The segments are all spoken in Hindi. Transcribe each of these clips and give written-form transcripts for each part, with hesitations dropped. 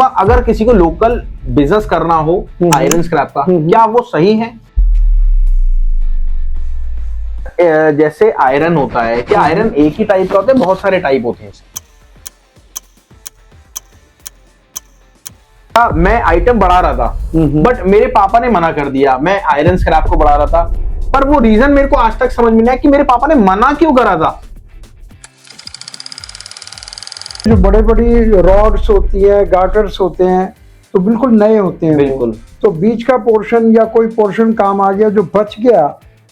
अगर किसी को लोकल बिजनेस करना हो आयरन स्क्रैप का, क्या वो सही है? जैसे आयरन होता है, क्या आयरन एक ही टाइप का होता है? बहुत सारे टाइप होते हैं इसके। मैं आइटम बढ़ा रहा था बट मेरे पापा ने मना कर दिया, मैं आयरन स्क्रैप को बढ़ा रहा था, पर वो रीजन मेरे को आज तक समझ में नहीं आया कि मेरे पापा ने मना क्यों करा था। जो बड़े बड़ी रॉड्स होती है, गार्टर्स होते हैं, तो बिल्कुल नए होते हैं। बिल्कुल। तो बीच का पोर्शन या कोई पोर्शन काम आ गया, जो बच गया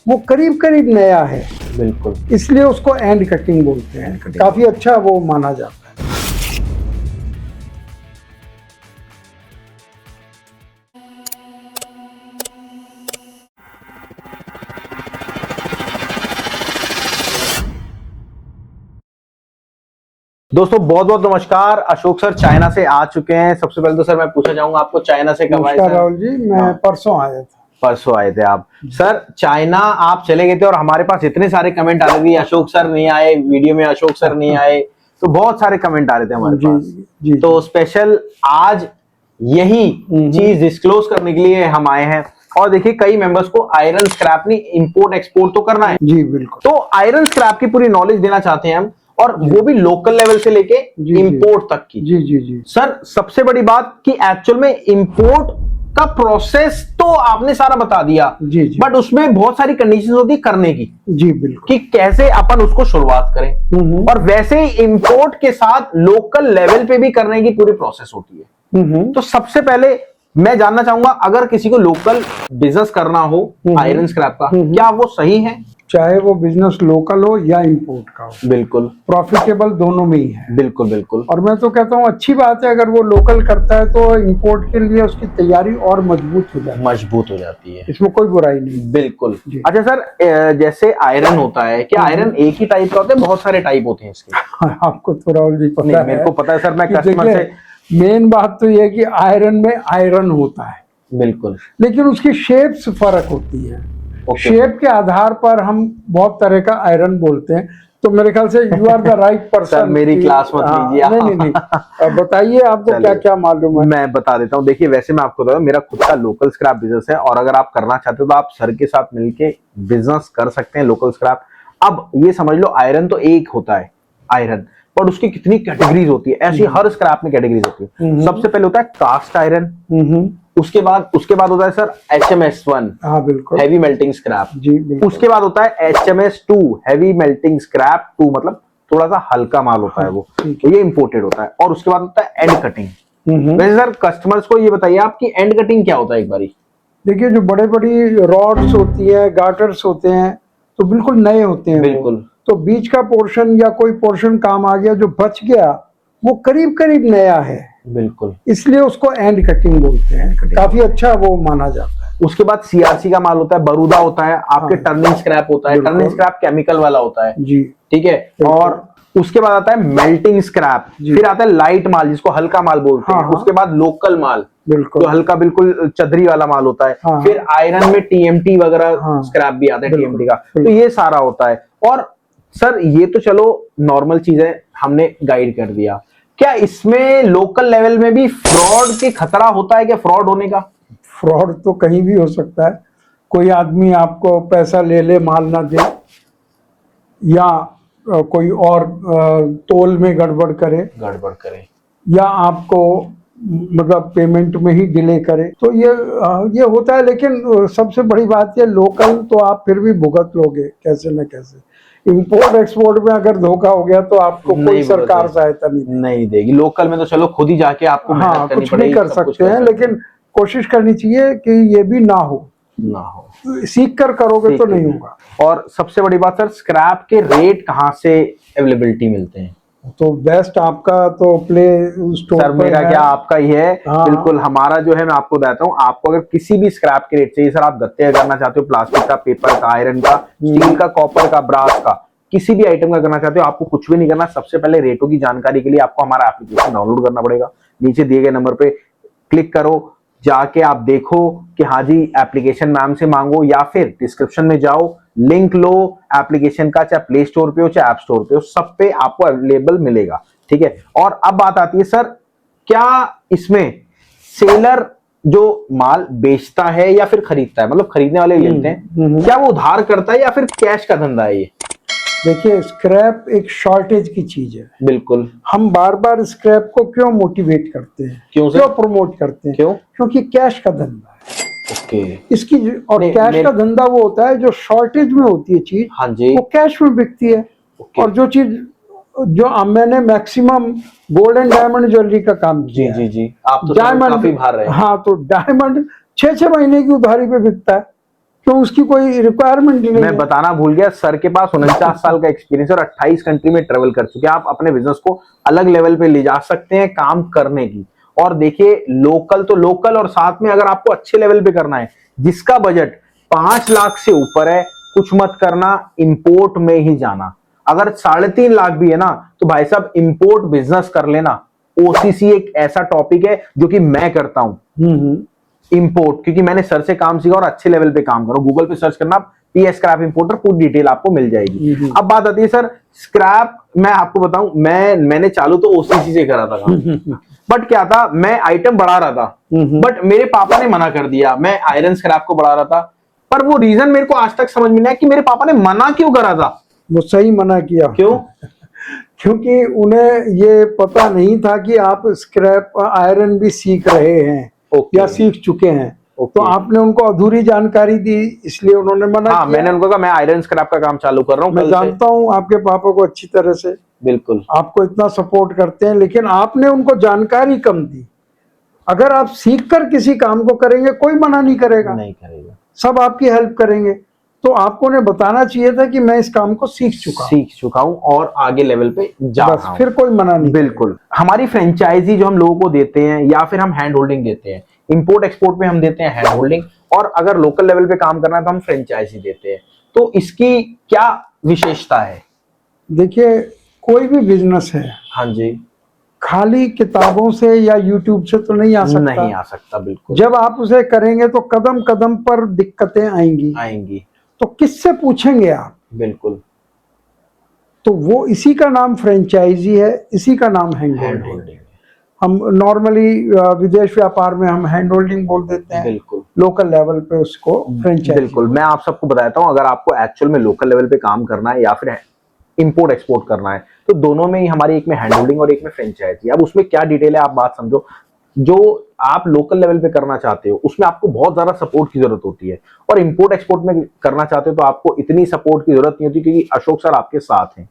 वो करीब करीब नया है। बिल्कुल, इसलिए उसको एंड कटिंग बोलते हैं। काफी अच्छा वो माना जाता है। दोस्तों बहुत बहुत नमस्कार। अशोक सर चाइना से आ चुके हैं। सबसे पहले तो सर मैं पूछना चाहूंगा आपको चाइना से कब आए नमस्कार सर? राहुल जी, मैं परसों आया था। परसों आए थे आप सर। चाइना आप चले गए थे और हमारे पास इतने सारे कमेंट आ रहे थे, अशोक सर नहीं आए वीडियो में, अशोक सर नहीं आए, तो बहुत सारे कमेंट आ रहे थे हमारे पास। जी, तो स्पेशल आज यही चीज डिस्क्लोज करने के लिए हम आए हैं। और देखिए कई मेंबर्स को आयरन स्क्रैप नहीं इंपोर्ट एक्सपोर्ट तो करना है जी, बिल्कुल। तो आयरन स्क्रैप की पूरी नॉलेज देना चाहते हैं हम, और वो भी लोकल लेवल से लेके इंपोर्ट तक की। जी जी जी सर सबसे बड़ी बात कि एक्चुअल में इंपोर्ट का प्रोसेस तो आपने सारा बता दिया, जी जी, बट उसमें बहुत सारी कंडीशंस होती है करने की, जी बिल्कुल, कि कैसे अपन उसको शुरुआत करें। और वैसे ही इंपोर्ट के साथ लोकल लेवल पे भी करने की पूरी प्रोसेस होती है। तो सबसे पहले मैं जानना चाहूंगा, अगर किसी को लोकल बिजनेस करना हो आयरन स्क्रैप का, क्या वो सही है? चाहे वो बिजनेस लोकल हो या इंपोर्ट का हो, बिल्कुल प्रॉफिटेबल दोनों में ही है। बिल्कुल बिल्कुल। और मैं तो कहता हूँ अच्छी बात है, अगर वो लोकल करता है तो इंपोर्ट के लिए उसकी तैयारी और मजबूत हो जाती है। इसमें कोई बुराई नहीं। बिल्कुल। अच्छा सर, जैसे आयरन होता है, क्या आयरन एक ही टाइप का होता है? बहुत सारे टाइप होते हैं इसके। आपको तो राहुल जी पता है। मेरे को पता है सर, मैं कस्टमर से। मेन बात तो ये है कि आयरन में आयरन होता है, बिल्कुल, लेकिन उसकी शेप्स फर्क होती है। शेप के आधार पर हम बहुत तरह का आयरन बोलते हैं। तो मेरे ख्याल से you are the right person. मेरी क्लास मत लीजिए। नहीं, बताइए आपको क्या क्या मालूम है। मैं बता देता हूँ। देखिए वैसे मैं आपको बता दूं, मेरा खुद का लोकल स्क्रैप बिजनेस है, और अगर आप करना चाहते हो तो आप सर के साथ मिलके बिजनेस कर सकते हैं लोकल स्क्रैप। अब ये समझ लो आयरन तो एक होता है आयरन, पर उसकी कितनी कैटेगरीज होती है, ऐसी हर स्क्रैप में कैटेगरीज होती है। सबसे पहले होता है कास्ट आयरन, उसके बाद होता है सर HMS1, हाँ बिल्कुल, हैवी मेल्टिंग स्क्रैप जी। उसके बाद होता है HMS2, हैवी मेल्टिंग स्क्रैप 2, मतलब थोड़ा सा हल्का माल होता है वो, तो ये इंपोर्टेड होता है। और उसके बाद होता है एंड कटिंग। वैसे सर कस्टमर्स को ये बताइए आप कि एंड कटिंग क्या होता है एक बारी? देखिए, जो बड़े बड़ी रॉड्स होती है, गार्टर्स होते हैं, तो बिल्कुल नए होते हैं। बिल्कुल। तो बीच का पोर्शन या कोई पोर्शन काम आ गया, जो बच गया वो करीब करीब नया है। बिल्कुल, इसलिए उसको एंड कटिंग बोलते हैं। काफी अच्छा वो माना जाता है। उसके बाद CRC का माल होता है, बरूदा होता है, आपके टर्निंग स्क्रैप होता है। टर्निंग स्क्रैप केमिकल वाला होता है जी, ठीक है। और उसके बाद आता है मेल्टिंग स्क्रैप, फिर आता है लाइट माल जिसको हल्का माल बोलते हैं। उसके बाद लोकल माल बिल्कुल, जो हल्का बिल्कुल चदरी वाला माल होता है। फिर आयरन में TMT वगैरह स्क्रैप भी आता है, TMT का। तो ये सारा होता है। और सर ये तो चलो नॉर्मल चीज है, हमने गाइड कर दिया। क्या इसमें लोकल लेवल में भी फ्रॉड के खतरा होता है? क्या फ्रॉड होने का? फ्रॉड तो कहीं भी हो सकता है। कोई आदमी आपको पैसा ले माल ना दे, या कोई और तोल में गड़बड़ करे, या आपको मतलब पेमेंट में ही डिले करे, तो ये होता है। लेकिन सबसे बड़ी बात ये, लोकल तो आप फिर भी भुगत लोगे कैसे न कैसे। इंपोर्ट एक्सपोर्ट में अगर धोखा हो गया तो आपको कोई सरकार सहायता नहीं देगी। लोकल में तो चलो खुद ही जाके आपको मेहनत करनी कुछ पड़ेगी, नहीं कर सकते हैं, लेकिन कोशिश करनी चाहिए कि ये भी ना हो। सीख कर करोगे तो नहीं होगा। और सबसे बड़ी बात सर, स्क्रैप के रेट कहाँ से अवेलेबिलिटी मिलते हैं? तो बेस्ट आपका तो प्ले स्टोर सर मेरा क्या आपका ही है। हाँ। बिल्कुल हमारा जो है, मैं आपको बताता हूँ। आपको अगर किसी भी स्क्रैप के रेट चाहिए सर, आप गत्ते करना चाहते हो, प्लास्टिक का, पेपर का, आयरन का, स्टील का, कॉपर का, ब्रास का, किसी भी आइटम का करना चाहते हो, आपको कुछ भी नहीं करना। सबसे पहले रेटों की जानकारी के लिए आपको हमारा एप्लीकेशन डाउनलोड करना पड़ेगा। नीचे दिए गए नंबर पे क्लिक करो, जाके आप देखो कि हाँ जी एप्लीकेशन मैम से मांगो, या फिर डिस्क्रिप्शन में जाओ, लिंक लो एप्लीकेशन का, चाहे प्ले स्टोर पे हो चाहे ऐप स्टोर पे हो, सब पे आपको अवेलेबल मिलेगा। ठीक है। और अब बात आती है सर क्या इसमें सेलर जो माल बेचता है या फिर खरीदता है, मतलब खरीदने वाले लेते हैं, क्या वो उधार करता है या फिर कैश का धंधा है ये? देखिए, स्क्रैप एक शॉर्टेज की चीज है। बिल्कुल। हम बार बार स्क्रैप को क्यों मोटिवेट करते हैं, क्यों सर? क्यों प्रमोट करते हैं? क्यों? क्योंकि कैश का धंधा है ओके। इसकी। और कैश का धंधा वो होता है जो शॉर्टेज में होती है चीज, हाँ जी, वो कैश में बिकती है। और जो चीज जो मैंने maximum gold and diamond jewellery का काम जी किया जी है। जी, आप तो डायमंड काफी भार रहे हैं। हाँ, तो डायमंड 6-6 महीने की उधारी पे बिकता है, तो उसकी कोई रिक्वायरमेंट नहीं मैं है। बताना भूल गया, सर के पास 49 साल का एक्सपीरियंस और 28 कंट्री में ट्रेवल कर चुके हैं। आप अपने बिजनेस को अलग लेवल पे ले जा सकते हैं काम करने की। और देखिए, लोकल तो लोकल, और साथ में अगर आपको अच्छे लेवल पे करना है, जिसका बजट 5 लाख से ऊपर है, कुछ मत करना, इंपोर्ट में ही जाना। अगर 3.5 लाख भी है ना, तो भाई साहब इंपोर्ट बिजनेस कर लेना। ओसीसी एक ऐसा टॉपिक है जो कि मैं करता हूं, इंपोर्ट, क्योंकि मैंने सर से काम सीखा और अच्छे लेवल पे काम करो। गूगल पे सर्च करना पीएस स्क्रैप इंपोर्टर, पूरी डिटेल आपको मिल जाएगी। अब बात आती है सर स्क्रैप, मैं आपको बताऊं, मैंने चालू तो ओसीसी से करा था बट क्या था, मैं आइटम बढ़ा रहा था, बट मेरे पापा ने मना कर दिया। मैं आयरन स्क्रैप को बढ़ा रहा था, पर वो रीजन मेरे को आज तक समझ में नहीं आया कि मेरे पापा ने मना क्यों करा था। वो सही मना किया। क्यों? क्योंकि उन्हें ये पता नहीं था कि आप स्क्रैप आयरन भी सीख रहे हैं या सीख चुके हैं। तो आपने उनको अधूरी जानकारी दी, इसलिए उन्होंने मना किया। मैंने उनको कहा मैं आयरन स्क्रैप का काम चालू कर रहा हूँ। मैं जानता हूँ आपके पापा को अच्छी तरह से, बिल्कुल आपको इतना सपोर्ट करते हैं, लेकिन आपने उनको जानकारी कम दी। अगर आप सीख कर किसी काम को करेंगे, कोई मना नहीं करेगा, सब आपकी हेल्प करेंगे। तो आपको उन्हें बताना चाहिए था कि मैं इस काम को सीख चुका हूं और आगे लेवल पे जा रहा हूं, फिर कोई मना नहीं। बिल्कुल। हमारी फ्रेंचाइजी जो हम लोगों को देते हैं या फिर हम हैंड होल्डिंग देते हैं, इंपोर्ट एक्सपोर्ट में हम देते हैं हैंड होल्डिंग, और अगर लोकल लेवल पे काम करना है तो हम फ्रेंचाइजी देते हैं। तो इसकी क्या विशेषता है? देखिए, कोई भी बिजनेस है, हाँ जी, खाली किताबों से या यूट्यूब से तो नहीं आ सकता। बिल्कुल। जब आप उसे करेंगे तो कदम कदम पर दिक्कतें आएंगी। तो किससे पूछेंगे आप? बिल्कुल। तो वो इसी का नाम फ्रेंचाइजी है, इसी का नाम हैंड होल्डिंग। हम नॉर्मली विदेश व्यापार में हम हैंड होल्डिंग बोल देते हैं, बिल्कुल। लोकल लेवल पे उसको फ्रेंचाइजी। बिल्कुल। मैं आप सबको बताता हूँ, अगर आपको एक्चुअल में लोकल लेवल पे काम करना है या फिर इंपोर्ट एक्सपोर्ट करना है, तो दोनों में ही हमारी, एक में हैंड होल्डिंग और एक में फ्रेंचाइजी। अब उसमें क्या डिटेल है आप बात समझो। जो आप लोकल लेवल पे करना चाहते हो उसमें आपको बहुत ज्यादा सपोर्ट की जरूरत होती है, और इंपोर्ट एक्सपोर्ट में करना चाहते हो तो आपको इतनी सपोर्ट की जरूरत नहीं होती, क्योंकि अशोक सर आपके साथ हैं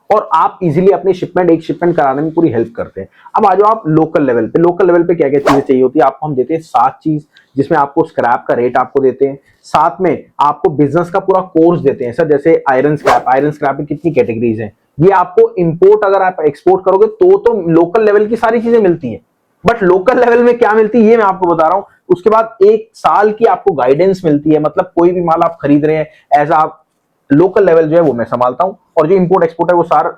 और आप इजीली अपनी एक शिपमेंट कराने में पूरी हेल्प करते हैं। अब आ जाओ आप लोकल लेवल पे। लोकल लेवल पे क्या क्या चीजें चाहिए होती है आपको? हम देते हैं 7 चीज, जिसमें आपको स्क्रैप का रेट आपको देते हैं, साथ में आपको बिजनेस का पूरा कोर्स देते हैं। सर जैसे आयरन स्क्रैप में कितनी कैटेगरीज हैं, ये आपको इंपोर्ट अगर आप एक्सपोर्ट करोगे तो लोकल लेवल की सारी चीजें मिलती हैं, बट लोकल लेवल में क्या मिलती है ये मैं आपको बता रहा हूं। उसके बाद 1 साल की आपको गाइडेंस मिलती है, मतलब कोई भी माल आप खरीद रहे हैं, एज आप लोकल लेवल जो है वो मैं संभालता हूं, और जो इंपोर्ट एक्सपोर्ट है वो सारा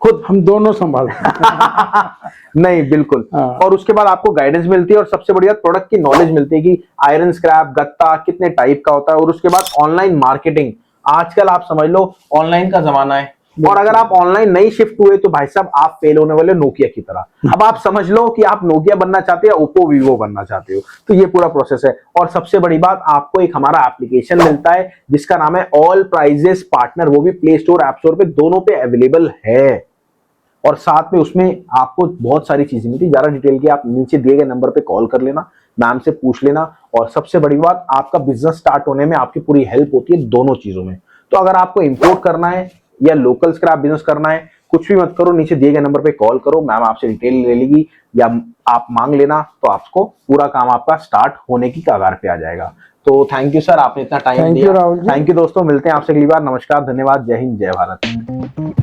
खुद हम दोनों संभालते हैं। नहीं, बिल्कुल। और उसके बाद आपको गाइडेंस मिलती है, और सबसे बढ़िया प्रोडक्ट की नॉलेज मिलती है कि आयरन स्क्रैप गत्ता कितने टाइप का होता है। और उसके बाद ऑनलाइन मार्केटिंग, आजकल आप समझ लो ऑनलाइन का जमाना है, और अगर आप ऑनलाइन नहीं शिफ्ट हुए तो भाई साहब आप फेल होने वाले नोकिया की तरह। अब आप समझ लो कि आप नोकिया बनना चाहते हो या ओप्पो वीवो बनना चाहते हो, तो ये पूरा प्रोसेस है। और सबसे बड़ी बात, आपको एक हमारा एप्लीकेशन मिलता है जिसका नाम है ऑल प्राइजेस पार्टनर, वो भी प्ले स्टोर ऐप स्टोर पे दोनों पे अवेलेबल है, और साथ में उसमें आपको बहुत सारी चीजें मिलती है। ज्यादा डिटेल की आप नीचे दिए गए नंबर पे कॉल कर लेना, मैम से पूछ लेना, और सबसे बड़ी बात, आपका बिजनेस स्टार्ट होने में आपकी पूरी हेल्प होती है दोनों चीजों में। तो अगर आपको इंपोर्ट करना है या लोकल स्क्रैप बिजनेस करना है, कुछ भी मत करो, नीचे दिए गए नंबर पे कॉल करो, मैम आपसे डिटेल ले लेगी, या आप मांग लेना, तो आपको पूरा काम आपका स्टार्ट होने की कगार पे आ जाएगा। तो थैंक यू सर, आपने इतना टाइम दिया। थैंक यू दोस्तों, मिलते हैं आपसे अगली बार। नमस्कार, धन्यवाद, जय हिंद, जय भारत।